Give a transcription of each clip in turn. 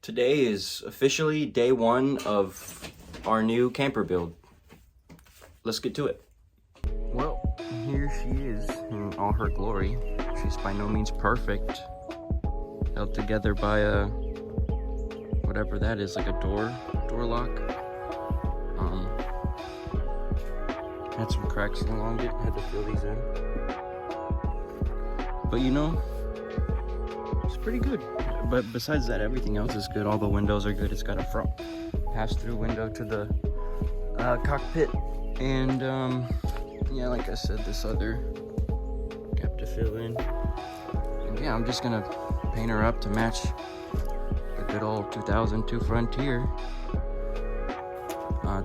Today is officially day one of our new camper build. Let's get to it. Well, here she is in all her glory. She's by no means perfect. Held together by a, whatever that is, like a door lock. Had some cracks along it, had to fill these in. But you know, it's pretty good. But besides that, everything else is good. All the windows are good. It's got a front pass-through window to the cockpit. And yeah, like I said, this other gap to fill in. And yeah, I'm just gonna paint her up to match the good old 2002 Frontier.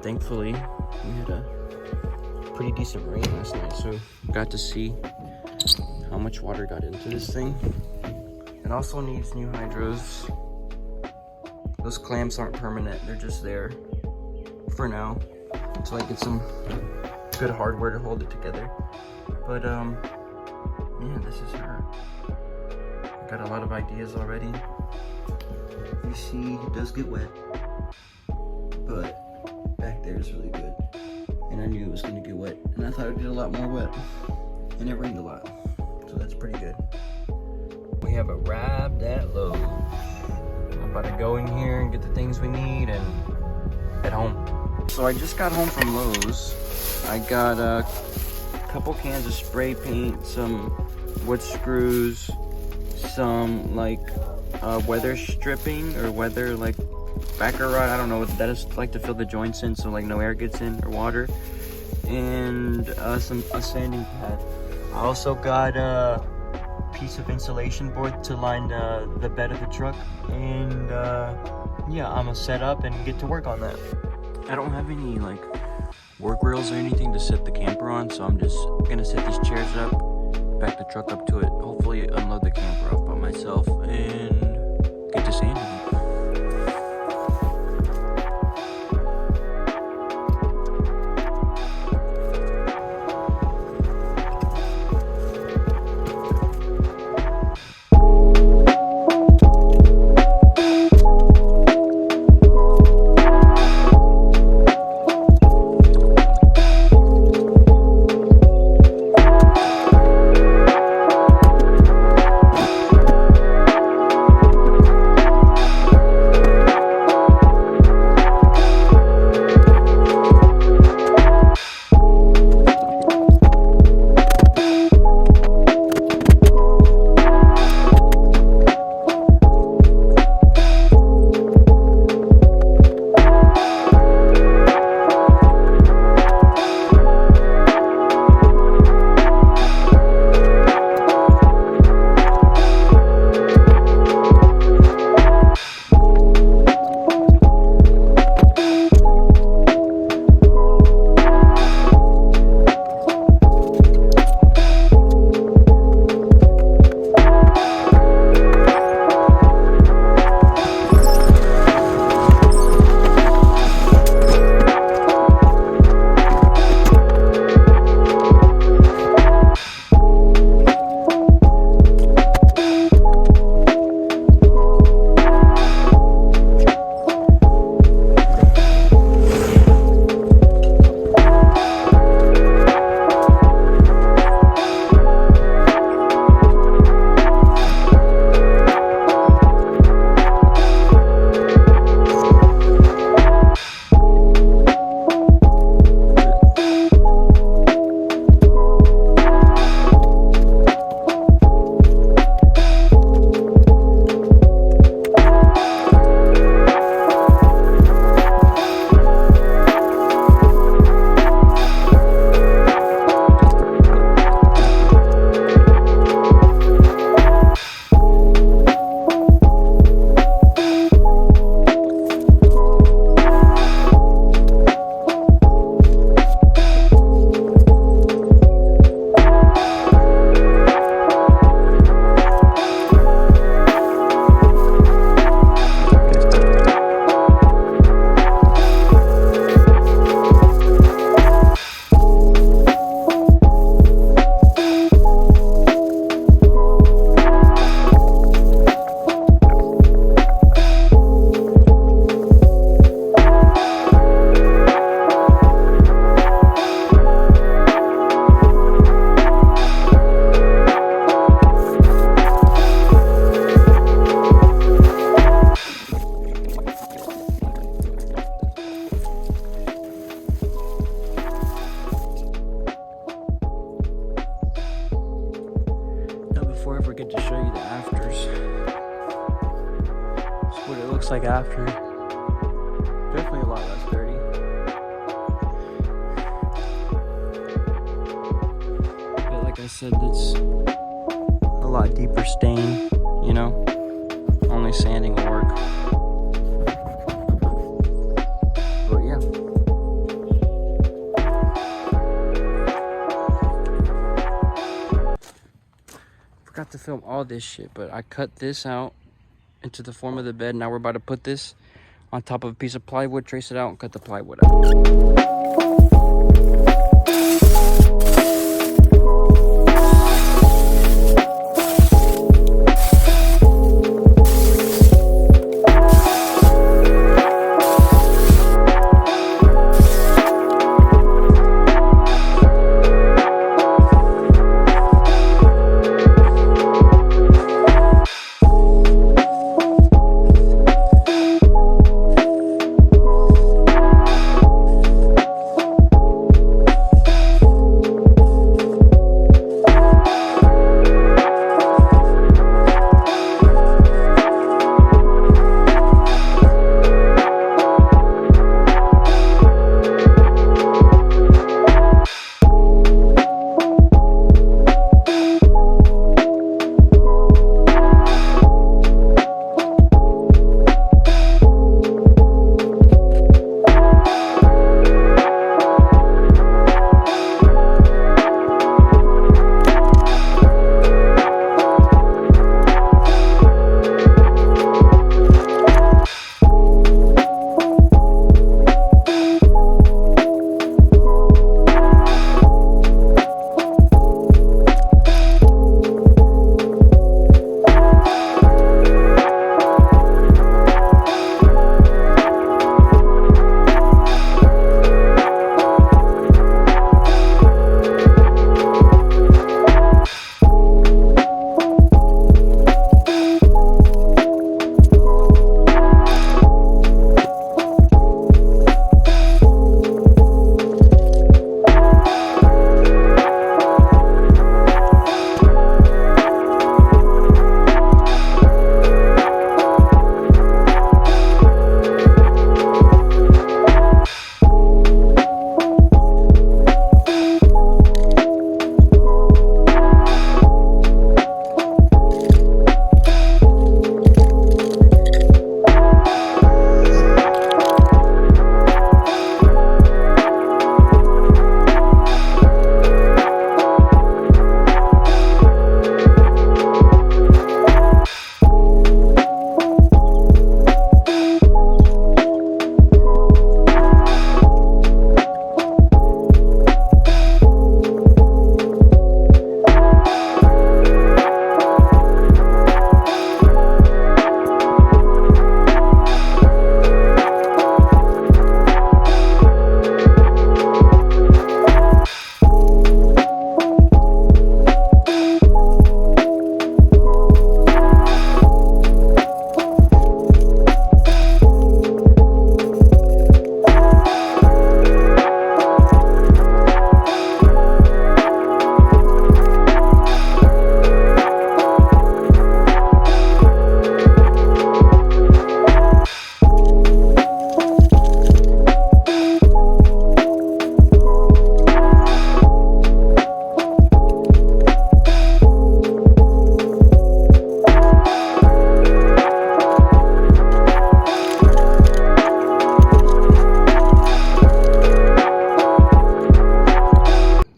Thankfully, we had a pretty decent rain last night, so got to see how much water got into this thing. It also needs new hydros. Those clamps aren't permanent, they're just there for now until I get some good hardware to hold it together. But yeah, this is her. I got a lot of ideas already. You see, it does get wet, but back there is really good. And I knew it was gonna get wet, and I thought it'd get a lot more wet, and it rained a lot, so that's pretty good. We have arrived at Lowe's. I'm about to go in here and get the things we need and head home. So I just got home from Lowe's. I got a couple cans of spray paint, some wood screws, some like weather stripping or weather like backer rod. I don't know what that is, like to fill the joints in so like no air gets in or water. And a sanding pad. I also got a piece of insulation board to line the bed of the truck, and yeah, I'm gonna set up and get to work on that. I don't have any like work rails or anything to set the camper on, so I'm just gonna set these chairs up, back the truck up to it, hopefully unload the camper off by myself and get to sanding it. That's what it looks like after. Definitely a lot less dirty. But like I said, it's a lot deeper stain, you know? Only sanding will work. But yeah. Forgot to film all this shit, but I cut this out into the form of the bed. Now we're about to put this on top of a piece of plywood, trace it out, and cut the plywood out.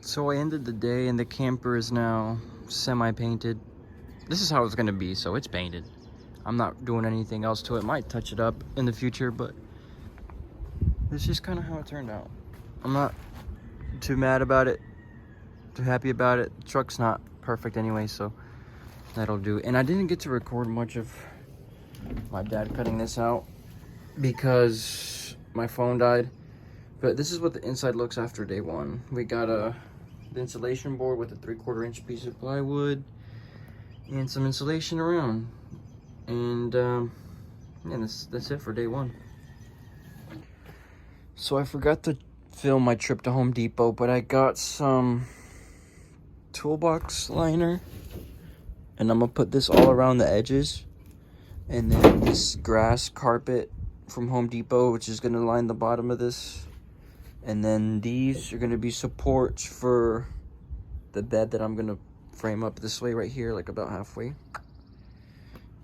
So I ended the day and the camper is now semi-painted. This is how it's gonna be, so it's painted. I'm not doing anything else to it. Might touch it up in the future, but it's just kind of how it turned out. I'm not too mad about it, too happy about it. The truck's not perfect anyway, so that'll do. And I didn't get to record much of my dad cutting this out because my phone died. But this is what the inside looks after day one. We got the insulation board with a 3/4 inch piece of plywood and some insulation around. And yeah, that's it for day one. So I forgot to film my trip to Home Depot, but I got some toolbox liner and I'm gonna put this all around the edges And then this grass carpet from Home Depot, which is going to line the bottom of this. And then these are going to be supports for the bed that I'm going to frame up this way right here, like about halfway.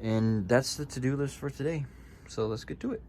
And that's the to-do list for today. So let's get to it.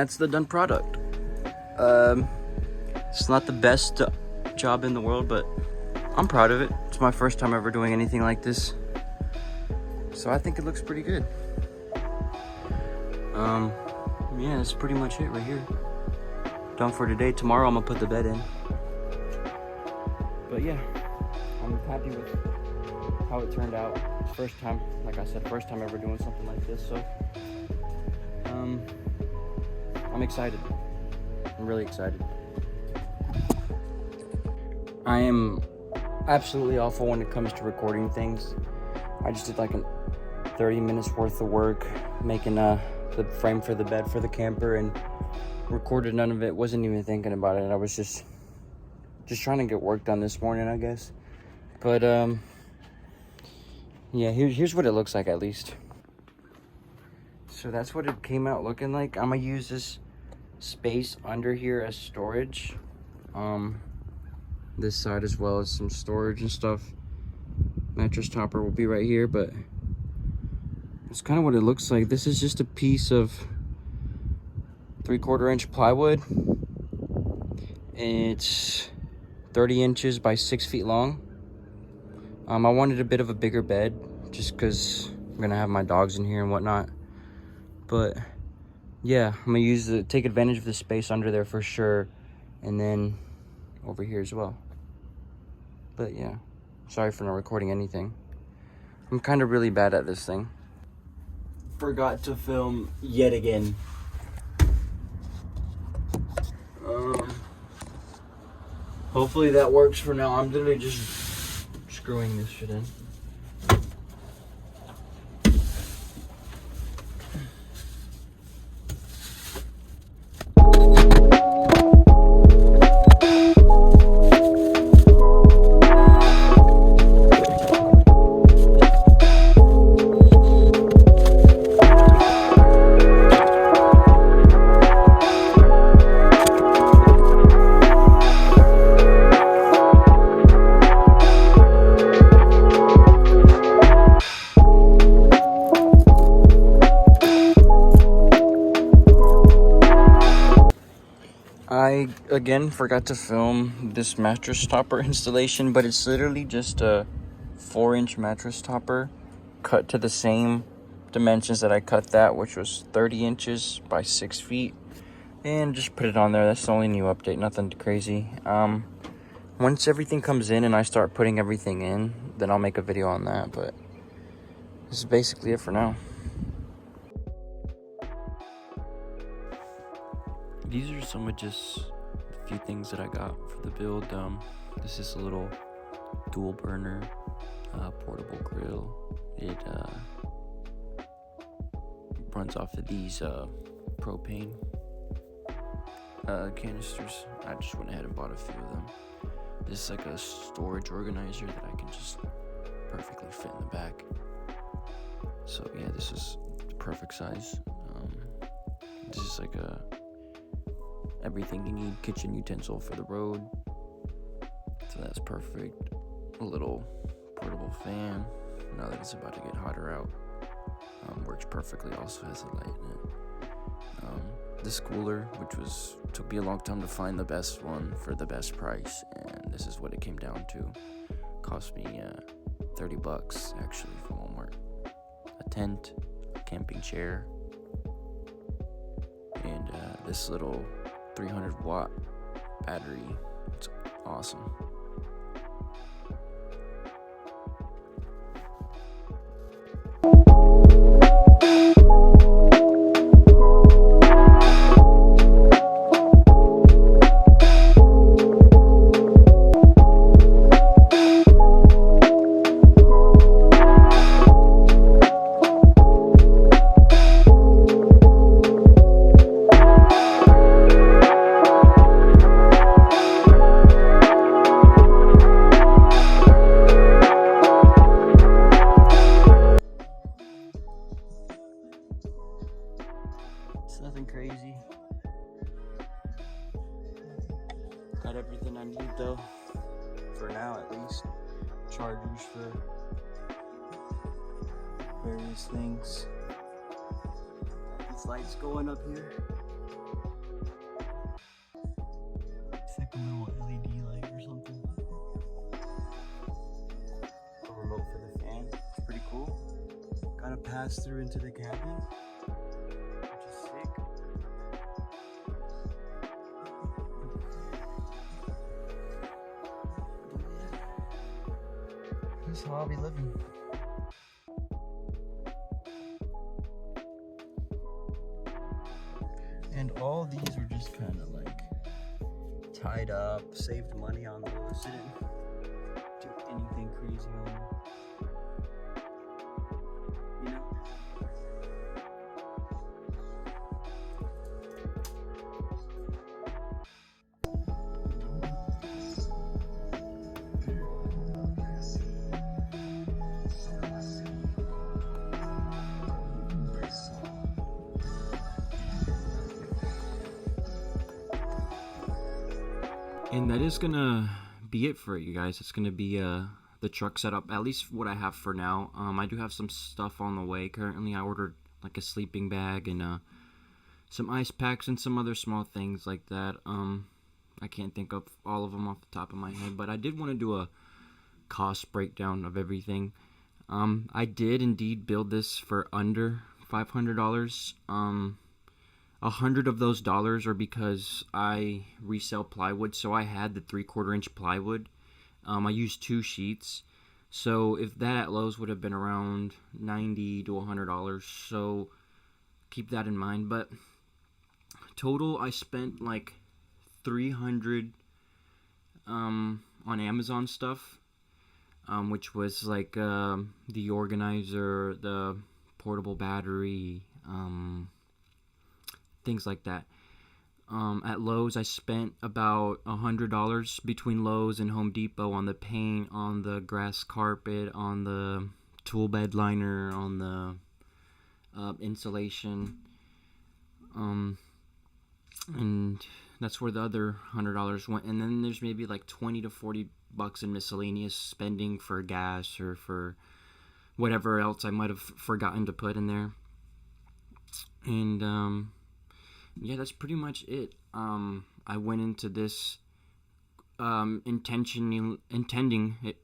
that's the done product. It's not the best job in the world, but I'm proud of it. It's my first time ever doing anything like this, so I think it looks pretty good. Yeah, that's pretty much it right here. Done for today. Tomorrow I'm gonna put the bed in. But yeah, I'm happy with how it turned out. First time, like I said, first time ever doing something like this, so I'm excited. I'm really excited. I am absolutely awful when it comes to recording things. I just did like 30 minutes worth of work making the frame for the bed for the camper and recorded none of it. Wasn't even thinking about it. I was just trying to get work done this morning, I guess. But yeah, here's what it looks like at least. So that's what it came out looking like. I'm gonna use this space under here as storage. This side as well as some storage and stuff. Mattress topper will be right here, but it's kind of what it looks like. This is just a piece of 3/4 inch plywood. It's 30 inches by 6 feet long. I wanted a bit of a bigger bed just because I'm gonna have my dogs in here and whatnot. But yeah, I'm gonna take advantage of the space under there for sure, and then over here as well. But yeah, sorry for not recording anything. I'm kind of really bad at this thing. Forgot to film yet again. Hopefully that works for now. I'm literally just screwing this shit in. I again forgot to film this mattress topper installation, but it's literally just a 4-inch mattress topper cut to the same dimensions that I cut that, which was 30 inches by 6 feet, and just put it on there. That's the only new update, nothing crazy. Once everything comes in and I start putting everything in, then I'll make a video on that, but this is basically it for now. These are some of just a few things that I got for the build. This is a little dual burner portable grill. It runs off of these propane canisters. I just went ahead and bought a few of them. This is like a storage organizer that I can just perfectly fit in the back. So yeah, this is the perfect size. This is like everything you need, kitchen utensil for the road, so that's perfect. A little portable fan, now that it's about to get hotter out, works perfectly, also has a light in it. This cooler, which took me a long time to find the best one for the best price, and this is what it came down to. Cost me $30 actually from Walmart. A tent, a camping chair, and this little 300-watt battery. It's awesome. It's nothing crazy. Got everything I need though, for now at least. Chargers for various things. These lights going up here. Got a pass through into the cabin, which is sick. This is how I'll be living. And all these were just kind of like tied up, saved money on those. Didn't do anything crazy on them. You know? And that is gonna be it for it, you guys. It's gonna be the truck setup, at least what I have for now. I do have some stuff on the way. Currently, I ordered like a sleeping bag and some ice packs and some other small things like that. I can't think of all of them off the top of my head, but I did want to do a cost breakdown of everything. I did indeed build this for under $500. 100 of those dollars are because I resell plywood, so I had the 3/4 inch plywood. I used 2 sheets, so if that at Lowe's would have been around $90 to $100, so keep that in mind. But total, I spent like $300 on Amazon stuff, which was like the organizer, the portable battery, things like that. At Lowe's, I spent about $100 between Lowe's and Home Depot on the paint, on the grass carpet, on the tool bed liner, on the insulation, and that's where the other $100 went. And then there's maybe like 20 to 40 bucks in miscellaneous spending for gas or for whatever else I might have forgotten to put in there. And yeah, that's pretty much it. I went into this intending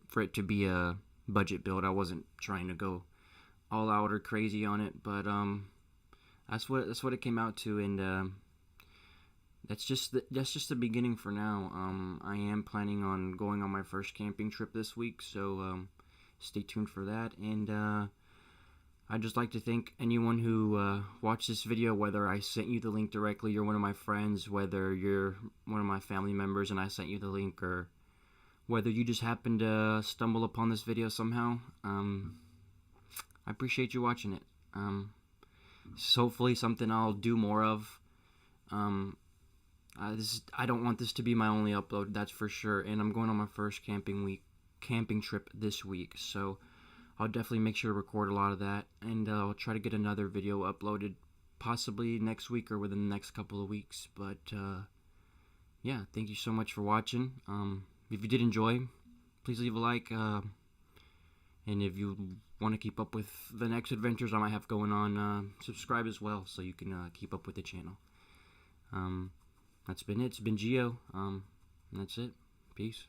for it to be a budget build. I wasn't trying to go all out or crazy on it, but that's what it came out to, and that's just the beginning for now. I am planning on going on my first camping trip this week, so stay tuned for that. And I'd just like to thank anyone who watched this video, whether I sent you the link directly, you're one of my friends, whether you're one of my family members and I sent you the link, or whether you just happened to stumble upon this video somehow. I appreciate you watching it. It's hopefully something I'll do more of. I don't want this to be my only upload, that's for sure, and I'm going on my first camping trip this week, so I'll definitely make sure to record a lot of that, and I'll try to get another video uploaded possibly next week or within the next couple of weeks. But yeah, thank you so much for watching. If you did enjoy, please leave a like, and if you want to keep up with the next adventures I might have going on, subscribe as well so you can keep up with the channel. That's been it. It's been Gio, and that's it. Peace.